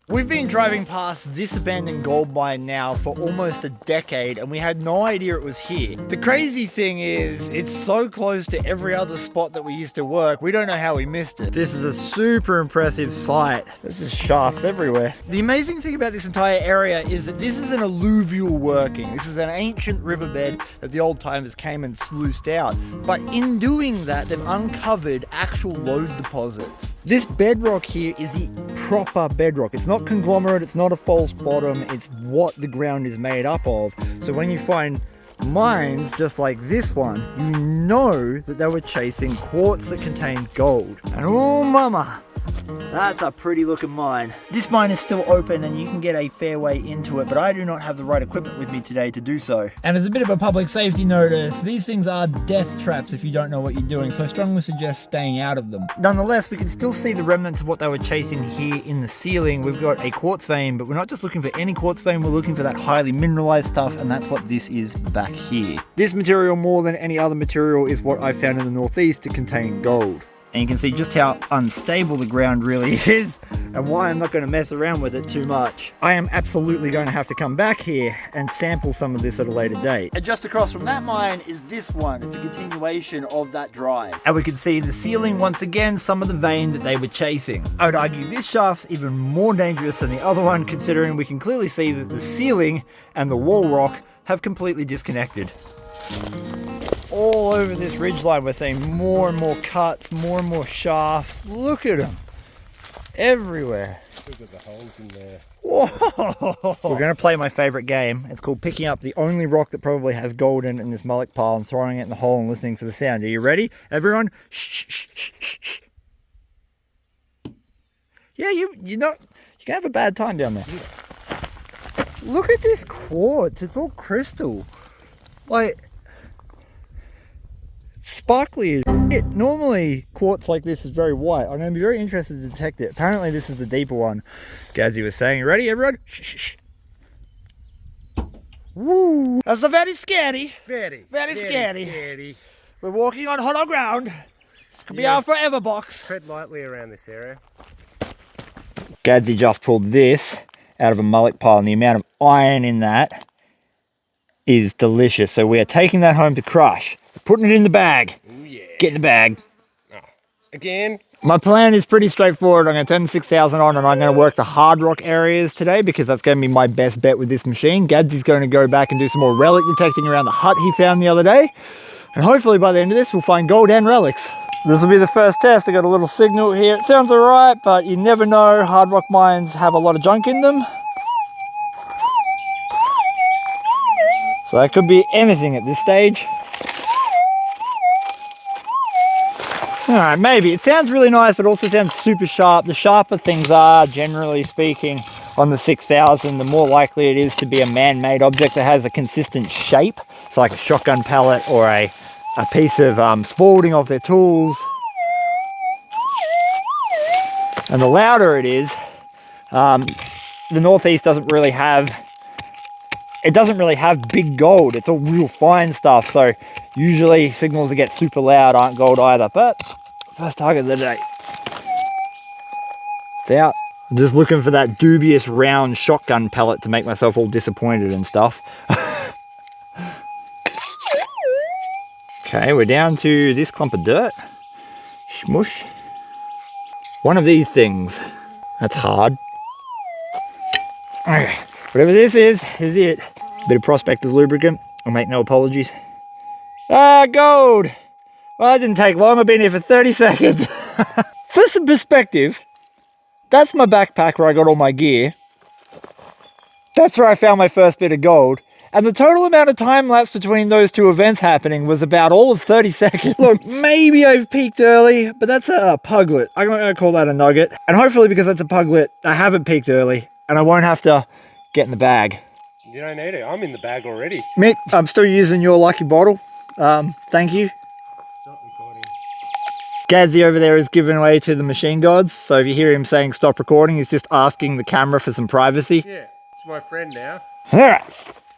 We've been driving past this abandoned gold mine now for almost a decade and we had no idea it was here. The crazy thing is, it's so close to every other spot that we used to work, we don't know how we missed it. This is a super impressive site. There's just shafts everywhere. The amazing thing about this entire area is that this is an alluvial working. This is an ancient riverbed that the old timers came and sluiced out. But in doing that, they've uncovered actual lode deposits. This bedrock here is the proper bedrock. It's not conglomerate, it's not a false bottom, it's what the ground is made up of. So when you find mines just like this one, you know that they were chasing quartz that contained gold. And oh mama, that's a pretty looking mine. This mine is still open and you can get a fair way into it, but I do not have the right equipment with me today to do so. And as a bit of a public safety notice, these things are death traps if you don't know what you're doing, so I strongly suggest staying out of them. Nonetheless, we can still see the remnants of what they were chasing here in the ceiling. We've got a quartz vein, but we're not just looking for any quartz vein, we're looking for that highly mineralized stuff, and that's what this is back here. This material, more than any other material, is what I found in the northeast to contain gold. And you can see just how unstable the ground really is and why I'm not going to mess around with it too much. I am absolutely going to have to come back here and sample some of this at a later date. And just across from that mine is this one. It's a continuation of that drive. And we can see the ceiling once again, some of the vein that they were chasing. I would argue this shaft's even more dangerous than the other one, considering we can clearly see that the ceiling and the wall rock have completely disconnected. All over this ridgeline we're seeing more and more cuts, more and more shafts. Look at them everywhere. Look at the holes in there. Whoa! We're going to play my favorite game. It's called picking up the only rock that probably has gold in this Mullock pile and throwing it in the hole and listening for the sound. Are you ready, everyone? Shh, shh, shh, shh, shh. Yeah, you're not, you can have a bad time down there. Look at this quartz. It's all crystal. Like, sparkly as shit. Normally quartz like this is very white. I'm going to be very interested to detect it. Apparently this is the deeper one, Gazzy was saying. You ready, everyone? Shh, shh, shh. Woo! That's the very scary. Very scary. We're walking on hollow ground. This could be our forever box. Tread lightly around this area. Gazzy just pulled this out of a Mullock pile, and the amount of iron in that is delicious. So we are taking that home to crush. Putting it in the bag. Ooh, yeah. Get in the bag. Oh, again? My plan is pretty straightforward. I'm going to turn the 6000 on and I'm going to work the hard rock areas today because that's going to be my best bet with this machine. Gadsy's going to go back and do some more relic detecting around the hut he found the other day. And hopefully by the end of this, we'll find gold and relics. This will be the first test. I got a little signal here. It sounds all right, but you never know. Hard rock mines have a lot of junk in them. So that could be anything at this stage. Alright, maybe. It sounds really nice, but also sounds super sharp. The sharper things are, generally speaking, on the 6000, the more likely it is to be a man-made object that has a consistent shape. So like a shotgun pellet or a piece of spalding of their tools. And the louder it is, the northeast doesn't really have big gold. It's all real fine stuff. So usually signals that get super loud aren't gold either. But first target of the day. It's out. I'm just looking for that dubious round shotgun pellet to make myself all disappointed and stuff. Okay, we're down to this clump of dirt. Shmush. One of these things. That's hard. Okay, whatever this is it. Bit of prospector's lubricant. I'll make no apologies. Ah, gold! Well, that didn't take long. I've been here for 30 seconds. For some perspective, that's my backpack where I got all my gear. That's where I found my first bit of gold. And the total amount of time lapse between those two events happening was about all of 30 seconds. Look, maybe I've peaked early, but that's a puglet. I'm going to call that a nugget. And hopefully because that's a puglet, I haven't peaked early and I won't have to get in the bag. You don't need it. I'm in the bag already. Mick, I'm still using your lucky bottle. Thank you. Stop recording. Gadsy over there is giving way to the machine gods. So if you hear him saying stop recording, he's just asking the camera for some privacy. Yeah, it's my friend now. All right.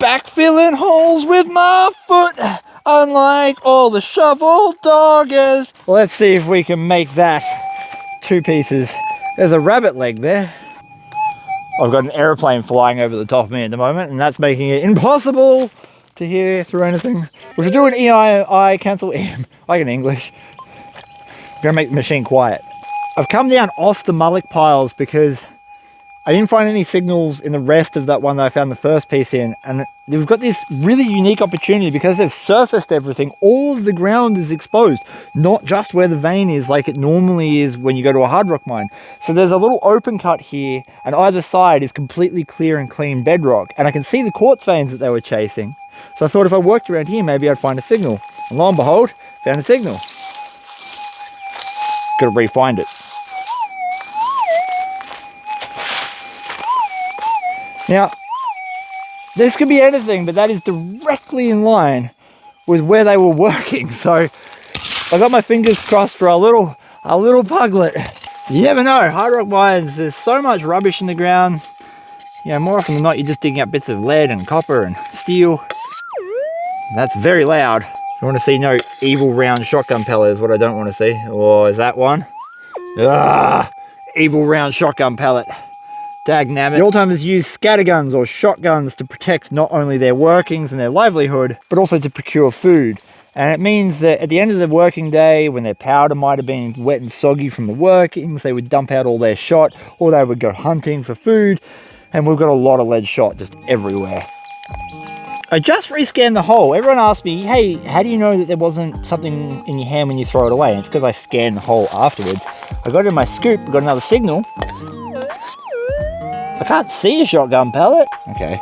Back filling holes with my foot, unlike all the shovel doggers. Let's see if we can make that two pieces. There's a rabbit leg there. I've got an aeroplane flying over the top of me at the moment, and that's making it impossible to hear through anything. We should do an EI cancel EM. I can English. I'm gonna make the machine quiet. I've come down off the Mullock piles because I didn't find any signals in the rest of that one that I found the first piece in, and we've got this really unique opportunity because they've surfaced everything. All of the ground is exposed, not just where the vein is like it normally is when you go to a hard rock mine. So there's a little open cut here, and either side is completely clear and clean bedrock, and I can see the quartz veins that they were chasing. So I thought if I worked around here, maybe I'd find a signal. And lo and behold, found a signal. Got to re-find it. Now, this could be anything, but that is directly in line with where they were working. So I got my fingers crossed for a little puglet. You never know, hard rock mines, there's so much rubbish in the ground. You know, more often than not, you're just digging up bits of lead and copper and steel. That's very loud. I want to see no evil round shotgun pellet is what I don't want to see. Or is that one? Ah, evil round shotgun pellet. Dagnabbit. The old timers used scatterguns or shotguns to protect not only their workings and their livelihood, but also to procure food. And it means that at the end of the working day, when their powder might have been wet and soggy from the workings, they would dump out all their shot, or they would go hunting for food. And we've got a lot of lead shot just everywhere. I just rescanned the hole. Everyone asked me, hey, how do you know that there wasn't something in your hand when you throw it away? And it's because I scanned the hole afterwards. I got it in my scoop, got another signal. I can't see a shotgun pellet. Okay.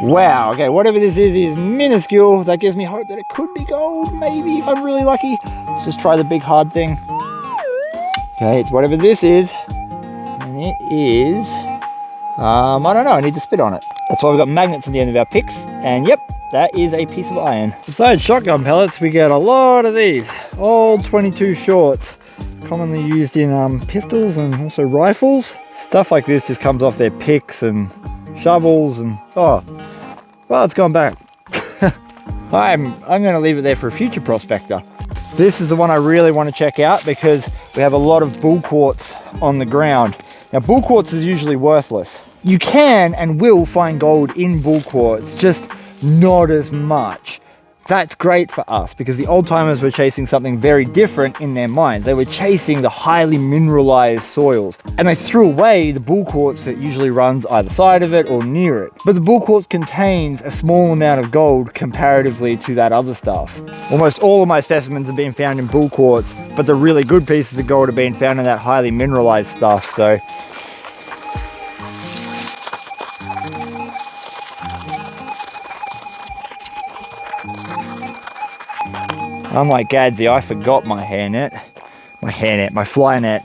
Wow, okay, whatever this is minuscule. That gives me hope that it could be gold, maybe, if I'm really lucky. Let's just try the big hard thing. Okay, it's whatever this is. And it is, I don't know, I need to spit on it. That's why we've got magnets on the end of our picks. And yep, that is a piece of iron. Besides shotgun pellets, we get a lot of these. Old 22 shorts. Commonly used in pistols and also rifles. Stuff like this just comes off their picks and shovels and, oh, well, it's gone back. I'm going to leave it there for a future prospector. This is the one I really want to check out because we have a lot of bull quartz on the ground. Now, bull quartz is usually worthless. You can and will find gold in bull quartz, just not as much. That's great for us because the old timers were chasing something very different in their minds. They were chasing the highly mineralized soils, and they threw away the bull quartz that usually runs either side of it or near it. But the bull quartz contains a small amount of gold comparatively to that other stuff. Almost all of my specimens have been found in bull quartz, but the really good pieces of gold have been found in that highly mineralized stuff. So unlike Gadsy, I forgot my my fly net,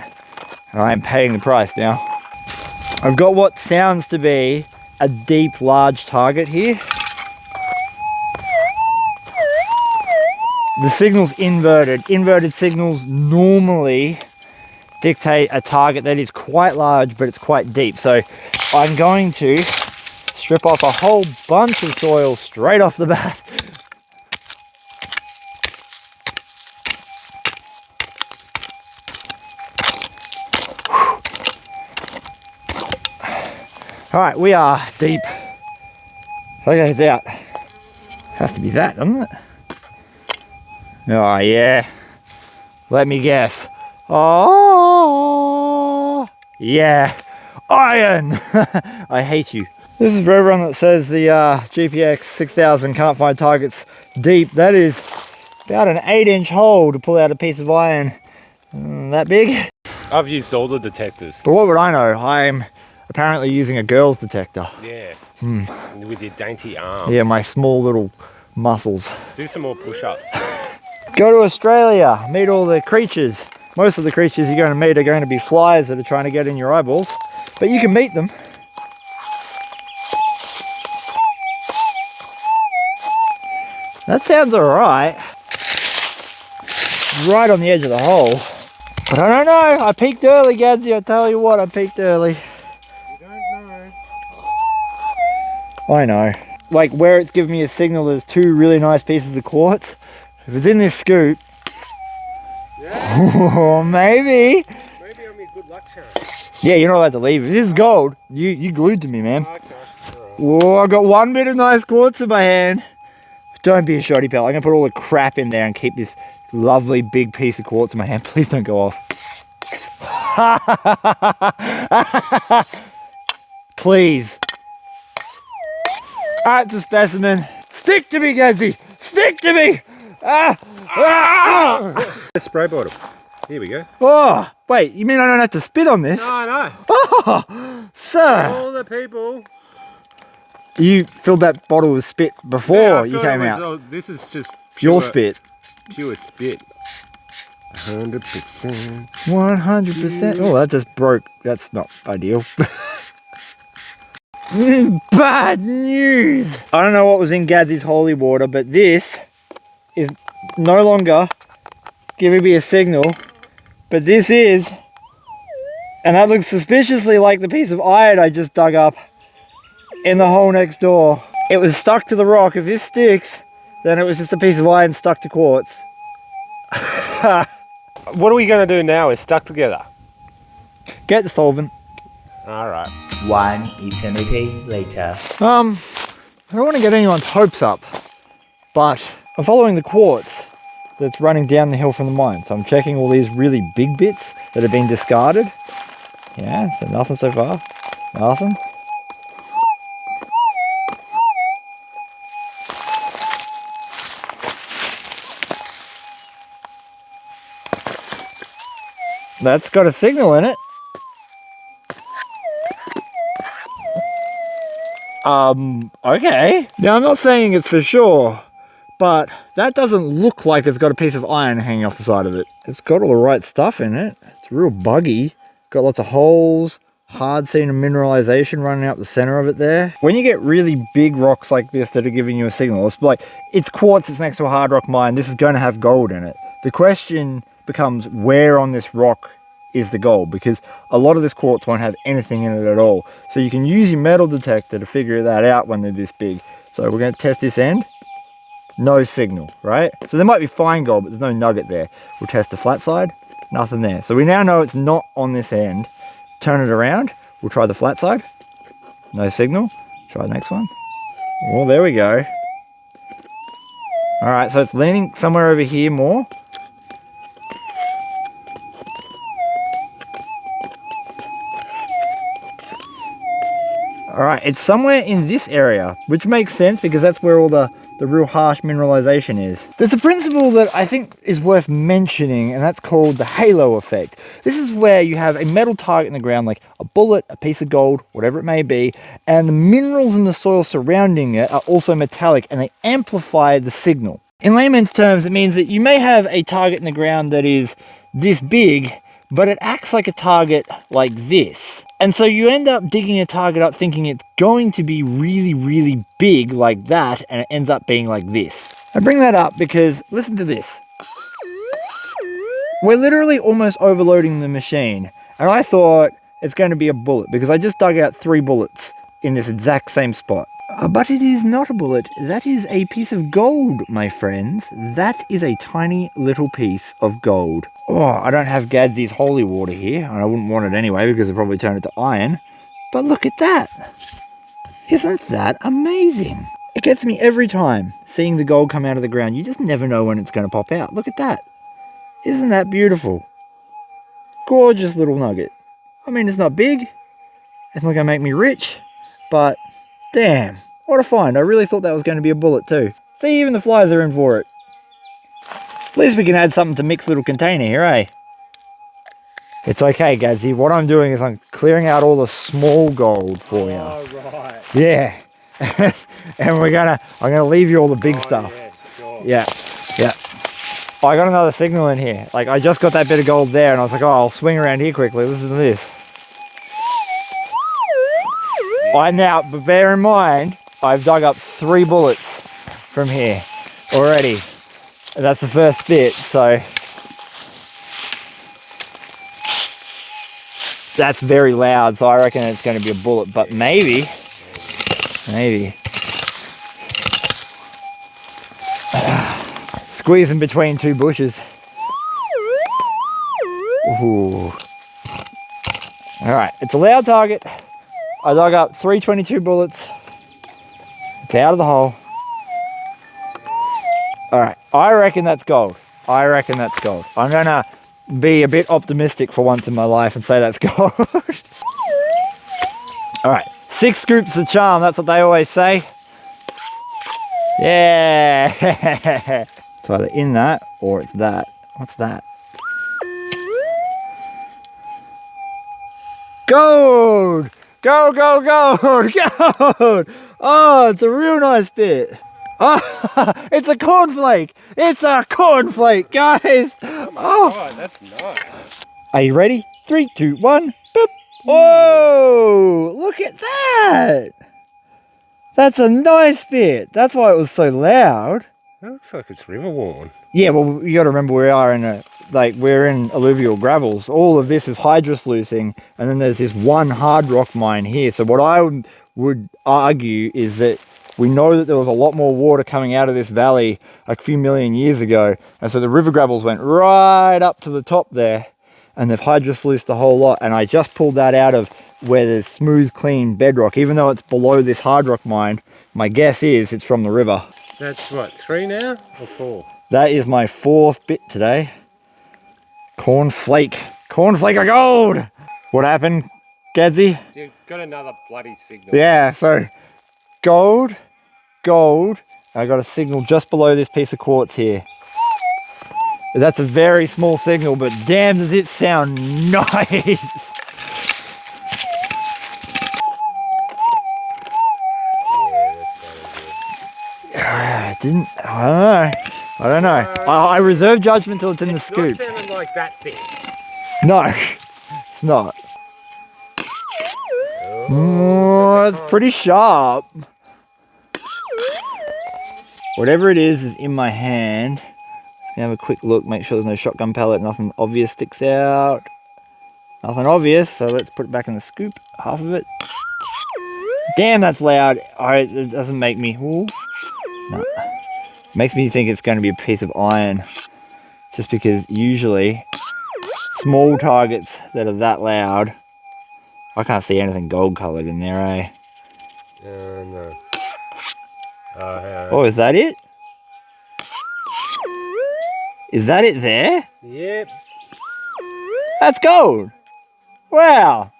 and I am paying the price now. I've got what sounds to be a deep, large target here. The signal's inverted. Inverted signals normally dictate a target that is quite large, but it's quite deep. So I'm going to strip off a whole bunch of soil straight off the bat. All right, we are deep. Okay, it's out. Has to be that, doesn't it? Oh, yeah. Let me guess. Oh, yeah. Iron! I hate you. This is for everyone that says the GPX 6000 can't find targets deep. That is about an 8-inch hole to pull out a piece of iron that big. I've used all the detectors. But what would I know? I'm apparently using a girl's detector. Yeah. With your dainty arms. Yeah, my small little muscles. Do some more push-ups. Go to Australia, meet all the creatures. Most of the creatures you're going to meet are going to be flies that are trying to get in your eyeballs, but you can meet them. That sounds alright. Right on the edge of the hole. But I don't know, I peaked early, Gadsy, I tell you what, I peaked early. You don't know. I know. Like where it's giving me a signal, there's two really nice pieces of quartz. If it's in this scoop, yeah. maybe. Maybe I'm a good luck charm. Yeah, you're not allowed to leave. If this is gold, you glued to me, man. Okay. Alright. Whoa, I got one bit of nice quartz in my hand. Don't be a shoddy pal. I'm gonna put all the crap in there and keep this lovely big piece of quartz in my hand. Please don't go off. Please. Alright, it's a specimen. Stick to me, Gadsy! Stick to me! Spray bottle. Here we go. Oh, wait, you mean I don't have to spit on this? No, no. Oh, sir! All the people. You filled that bottle with spit before you came out. Oh, this is just Your spit. Pure spit. 100%. 100%. Oh, that just broke. That's not ideal. Bad news! I don't know what was in Gadsy's holy water, but this is no longer giving me a signal. But this is, and that looks suspiciously like the piece of iron I just dug up in the hole next door. It was stuck to the rock. If this sticks, then it was just a piece of iron stuck to quartz. What are we going to do now? We're stuck together. Get the solvent. All right. One eternity later. I don't want to get anyone's hopes up, but I'm following the quartz that's running down the hill from the mine. So I'm checking all these really big bits that have been discarded. Yeah, so nothing so far. Nothing. That's got a signal in it. Okay. Now I'm not saying it's for sure, but that doesn't look like it's got a piece of iron hanging off the side of it. It's got all the right stuff in it. It's real buggy. Got lots of holes, hard seam and mineralization running out the center of it there. When you get really big rocks like this that are giving you a signal, it's like, it's quartz, it's next to a hard rock mine, this is going to have gold in it. The question becomes, where on this rock is the gold? Because a lot of this quartz won't have anything in it at all. So you can use your metal detector to figure that out when they're this big. So we're going to test this end. No signal, right? So there might be fine gold, but there's no nugget there. We'll test the flat side. Nothing there. So we now know it's not on this end. Turn it around. We'll try the flat side. No signal. Try the next one. Well, there we go. All right, so it's leaning somewhere over here more. All right, it's somewhere in this area, which makes sense because that's where all the real harsh mineralization is. There's a principle that I think is worth mentioning, and that's called the halo effect. This is where you have a metal target in the ground, like a bullet, a piece of gold, whatever it may be, and the minerals in the soil surrounding it are also metallic, and they amplify the signal. In layman's terms, it means that you may have a target in the ground that is this big, but it acts like a target like this. And so you end up digging a target up thinking it's going to be really, really big like that, and it ends up being like this. I bring that up because, listen to this. We're literally almost overloading the machine, and I thought it's going to be a bullet because I just dug out 3 bullets in this exact same spot. But it is not a bullet. That is a piece of gold, my friends. That is a tiny little piece of gold. Oh, I don't have Gadsy's holy water here, and I wouldn't want it anyway because it'd probably turn it to iron. But look at that. Isn't that amazing? It gets me every time seeing the gold come out of the ground. You just never know when it's going to pop out. Look at that. Isn't that beautiful? Gorgeous little nugget. I mean, it's not big. It's not going to make me rich, but damn, what a find. I really thought that was going to be a bullet too. See, even the flies are in for it. At least we can add something to Mick's little container here, eh? It's okay, Gadsy. What I'm doing is I'm clearing out all the small gold for you. Oh, right. Yeah. And I'm gonna leave you all the big stuff. Yeah, sure. Yeah. Oh, I got another signal in here. Like, I just got that bit of gold there, and I was like, oh, I'll swing around here quickly. Listen to this. But bear in mind, I've dug up 3 bullets from here already. That's the first bit, so that's very loud, so I reckon it's going to be a bullet, but maybe. Squeezing between 2 bushes. Ooh. All right, it's a loud target. I dug up 322 bullets. It's out of the hole. All right, I reckon that's gold. I reckon that's gold. I'm gonna be a bit optimistic for once in my life and say that's gold. All right, 6 scoops the charm. That's what they always say. Yeah. It's either in that or it's that. What's that? Gold! Gold, gold, gold, gold! Oh, it's a real nice bit. Oh, it's a cornflake! It's a cornflake, guys! Oh, God, that's nice. Are you ready? 3, 2, 1, boop! Whoa! Look at that! That's a nice bit. That's why it was so loud. That looks like it's Riverworn. Yeah, well, you got to remember we are in we're in alluvial gravels. All of this is hydrosluicing, and then there's this one hard rock mine here. So what I would argue is that we know that there was a lot more water coming out of this valley a few million years ago, and so the river gravels went right up to the top there, and they've hydrosluiced a whole lot. And I just pulled that out of where there's smooth, clean bedrock, even though it's below this hard rock mine. My guess is it's from the river. That's what, 3 now or 4? That is my 4th bit today. Cornflake. Cornflake of gold! What happened, Gadsy? You've got another bloody signal. Yeah, so gold, gold. I got a signal just below this piece of quartz here. That's a very small signal, but damn does it sound nice. I don't know. I reserve judgment till it's in the scoop. It's not sounding like that thing. No, it's not. Oh, it's pretty sharp. Whatever it is in my hand. Just gonna have a quick look, make sure there's no shotgun pellet, nothing obvious sticks out. Nothing obvious, so let's put it back in the scoop, half of it. Damn, that's loud. Alright, it doesn't make me... Ooh. No. Makes me think it's going to be a piece of iron. Just because usually small targets that are that loud, I can't see anything gold coloured in there, eh? No. Oh, is that it? Is that it there? Yep. That's gold. Wow.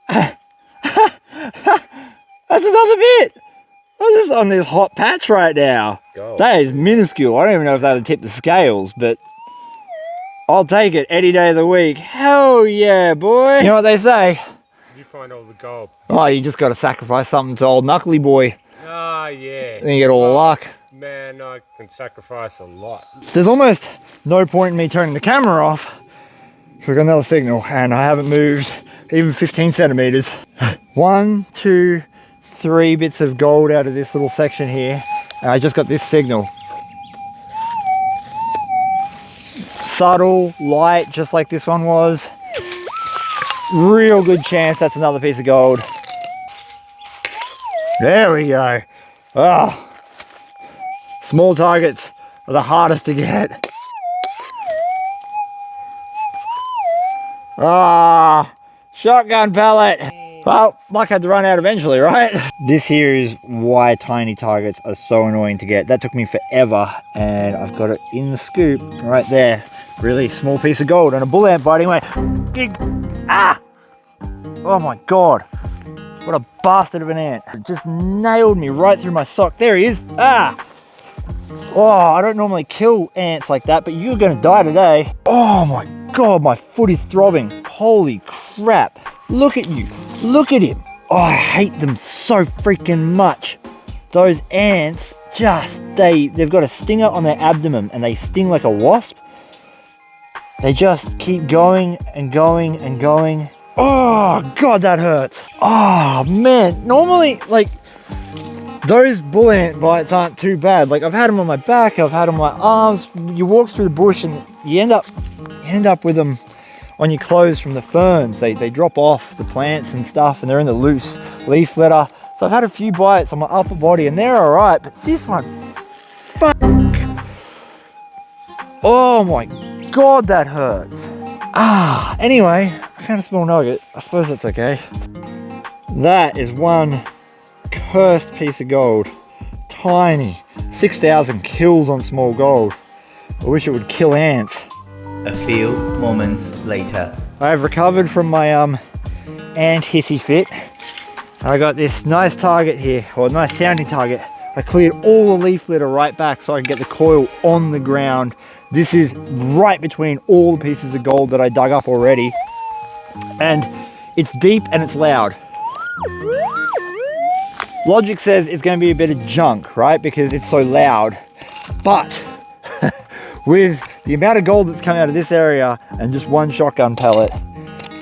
That's another bit. I'm just on this hot patch right now. Gold. That is minuscule. I don't even know if that would tip the scales, but I'll take it any day of the week. Hell yeah, boy. You know what they say? You find all the gold. Oh, you just got to sacrifice something to old Knuckly Boy. Ah, yeah. Then you get all the luck. Man, I can sacrifice a lot. There's almost no point in me turning the camera off. We've got another signal and I haven't moved even 15 centimeters. 1, 2, 3 bits of gold out of this little section here. And I just got this signal. Subtle, light, just like this one was. Real good chance that's another piece of gold. There we go. Oh, small targets are the hardest to get. Ah, shotgun pellet. Well, Muck had to run out eventually, right? This here is why tiny targets are so annoying to get. That took me forever, and I've got it in the scoop right there. Really small piece of gold and a bull ant biting my... Ah! Oh my God. What a bastard of an ant. It just nailed me right through my sock. There he is. Ah! Oh, I don't normally kill ants like that, but you're gonna die today. Oh my God, my foot is throbbing. Holy crap. Look at you. Look at him. Oh, I hate them so freaking much. Those ants just, they've got a stinger on their abdomen and they sting like a wasp. They just keep going and going and going. Oh God, that hurts. Oh man, normally like those bull ant bites aren't too bad. Like I've had them on my back, I've had them on my arms. You walk through the bush and you end up with them on your clothes from the ferns. They drop off the plants and stuff and they're in the loose leaf litter. So I've had a few bites on my upper body and they're all right, but this one, fuck. Oh my God, that hurts. Ah, anyway, I found a small nugget. I suppose that's okay. That is one cursed piece of gold. Tiny. 6,000 kills on small gold. I wish it would kill ants. A few moments later. I have recovered from my ant hissy fit. I got this nice target here, or nice sounding target. I cleared all the leaf litter right back so I can get the coil on the ground. This is right between all the pieces of gold that I dug up already. And it's deep and it's loud. Logic says it's going to be a bit of junk, right? Because it's so loud. But with the amount of gold that's come out of this area and just one shotgun pellet,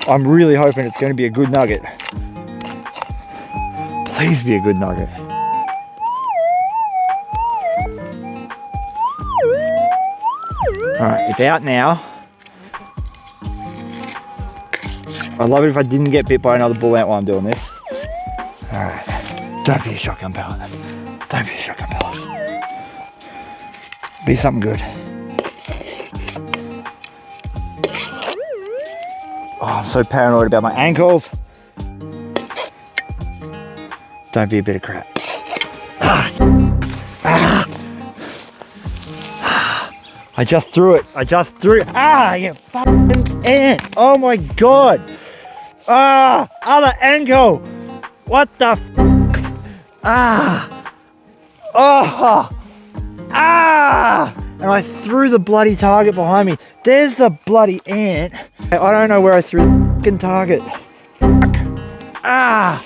I'm really hoping it's going to be a good nugget. Please be a good nugget. Alright, it's out now. I'd love it if I didn't get bit by another bull ant while I'm doing this. Alright. Don't be a shotgun pellet. Don't be a shotgun pellet. Be something good. Oh, I'm so paranoid about my ankles. Don't be a bit of crap. I just threw it. I just threw it. You fucking ant. Oh my god. Other ankle. What the f? And I threw the bloody target behind me. There's the bloody ant. I don't know where I threw the fucking target. I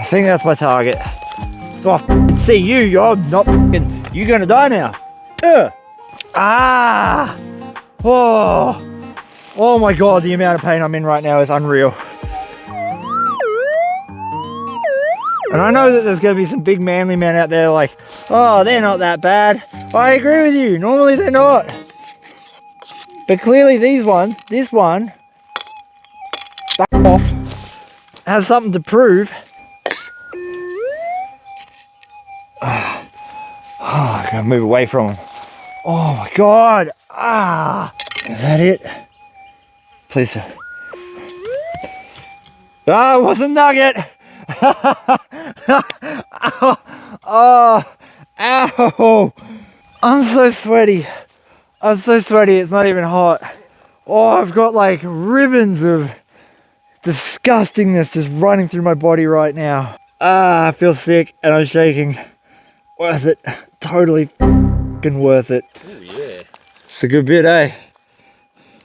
think that's my target. Oh, I see you. You're not fucking. You're gonna die now. Oh my god, the amount of pain I'm in right now is unreal. And I know that there's going to be some big manly men out there like, oh, they're not that bad. I agree with you. Normally they're not. But clearly these ones, this one, back off, have something to prove. I gotta move away from them. Oh my god. Is that it? Please. It wasn't Nugget. Ow. I'm so sweaty. It's not even hot. Oh, I've got like ribbons of disgustingness just running through my body right now. I feel sick and I'm shaking. Worth it. Totally f***ing worth it. Oh yeah. It's a good bit, eh?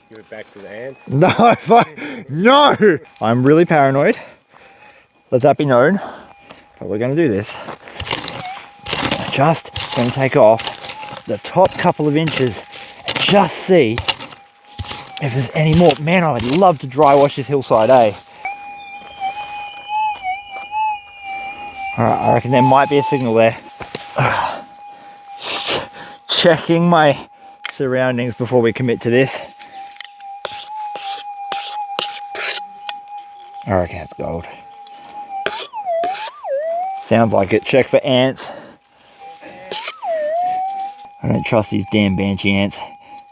Give it back to the ants. No! I'm really paranoid. Let that be known. But we're going to do this. Just going to take off the top couple of inches and just see if there's any more. Man, I would love to dry wash this hillside, eh? Alright, I reckon there might be a signal there. Checking my surroundings before we commit to this. I reckon it's gold. Sounds like it. Check for ants. I don't trust these damn banshee ants.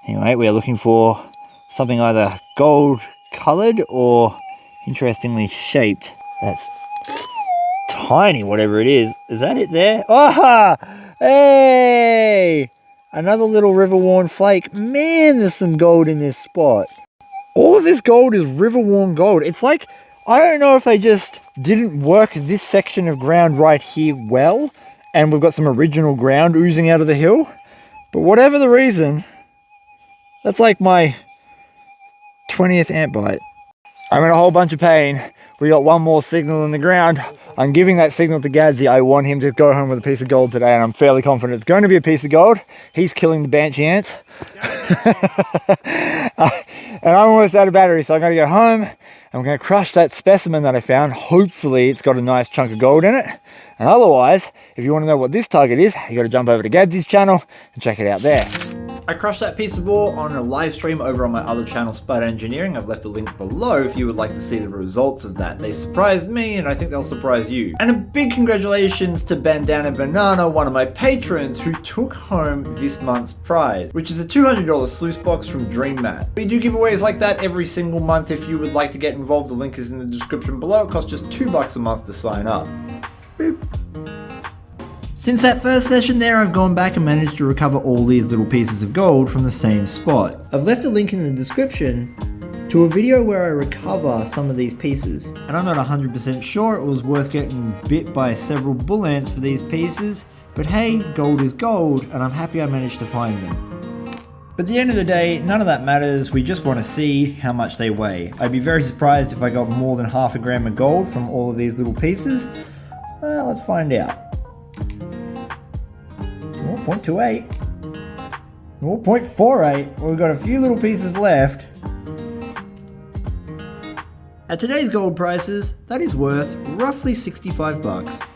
Anyway, we are looking for something either gold coloured or interestingly shaped. That's tiny, whatever it is. Is that it there? Ah! Hey! Another little Riverworn flake. Man, there's some gold in this spot. All of this gold is Riverworn gold. It's like, I don't know if they just didn't work this section of ground right here well, and we've got some original ground oozing out of the hill. But whatever the reason, that's like my 20th ant bite. I'm in a whole bunch of pain. We got one more signal in the ground. I'm giving that signal to Gadsy. I want him to go home with a piece of gold today, and I'm fairly confident it's going to be a piece of gold. He's killing the banshee ants. And I'm almost out of battery, so I'm going to go home and I'm going to crush that specimen that I found. Hopefully it's got a nice chunk of gold in it. And otherwise, if you want to know what this target is, you got to jump over to Gadsy's channel and check it out there. I crushed that piece of ore on a live stream over on my other channel, Spud Engineering. I've left a link below if you would like to see the results of that. They surprised me and I think they'll surprise you. And a big congratulations to Bandana Banana, one of my patrons, who took home this month's prize, which is a $200 sluice box from Dream Mat. We do giveaways like that every single month. If you would like to get involved, the link is in the description below. It costs just $2 a month to sign up. Boop. Since that first session there, I've gone back and managed to recover all these little pieces of gold from the same spot. I've left a link in the description to a video where I recover some of these pieces. And I'm not 100% sure it was worth getting bit by several bull ants for these pieces, but hey, gold is gold, and I'm happy I managed to find them. But at the end of the day, none of that matters. We just want to see how much they weigh. I'd be very surprised if I got more than half a gram of gold from all of these little pieces. Well, let's find out. 0.28, 0.48, we've got a few little pieces left. At today's gold prices, that is worth roughly $65.